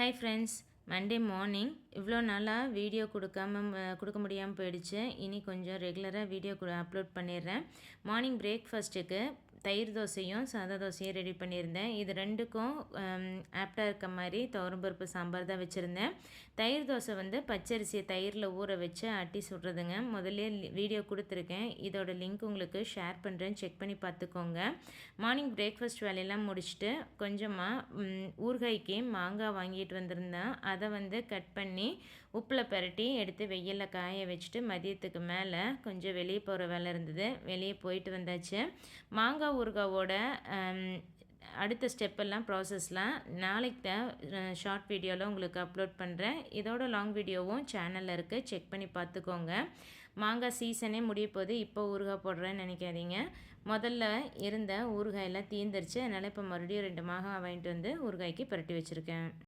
Hi friends, Monday morning இவ்வளோ நாளாக video கொடுக்க முடியாமல் போயிடுச்சு. இனி கொஞ்சம் ரெகுலராக வீடியோ அப்லோட் பண்ணிடுறேன். மார்னிங் பிரேக்ஃபாஸ்ட்டுக்கு தயிர் தோசையும் சாதா தோசையும் ரெடி பண்ணியிருந்தேன். இது ரெண்டுக்கும் ஆப்டாக இருக்க மாதிரி துவரம்பருப்பு சாம்பார் தான் வச்சுருந்தேன். தயிர் தோசை வந்து பச்சரிசியை தயிரில் ஊற வச்சு அட்டி சுடுறதுங்க. முதல்ல வீடியோ கொடுத்துருக்கேன். இதோட லிங்க் உங்களுக்கு ஷேர் பண்ணுறேன், செக் பண்ணி பார்த்துக்கோங்க. மார்னிங் பிரேக்ஃபாஸ்ட் வேலையெல்லாம் முடிச்சுட்டு கொஞ்சமாக ஊறுகாய்க்கு மாங்காய் வாங்கிட்டு வந்திருந்தேன். அதை வந்து கட் பண்ணி உப்பில் பரட்டி எடுத்து வெயிலில் காய வச்சுட்டு மதியத்துக்கு மேலே கொஞ்சம் வெளியே போகிற வேலை இருந்தது. வெளியே போயிட்டு வந்தாச்சு. மாங்காய் ஊறுகாவோட அடுத்த ஸ்டெப்பெல்லாம் ப்ராசஸ்லாம் நாளைக்கு தான் ஷார்ட் வீடியோவில் உங்களுக்கு அப்லோட் பண்ணுறேன். இதோட லாங் வீடியோவும் சேனலில் இருக்குது, செக் பண்ணி பார்த்துக்கோங்க. மாங்காய் சீசனே முடிய போது இப்போ ஊறுகாய் போடுறேன்னு நினைக்காதீங்க. முதல்ல இருந்த ஊறுகாயெல்லாம் தீர்ந்துருச்சு. அதனால் இப்போ மறுபடியும் 2 மாங்காய் வாங்கிட்டு வந்து ஊறுகாய்க்கு பரட்டி வச்சுருக்கேன்.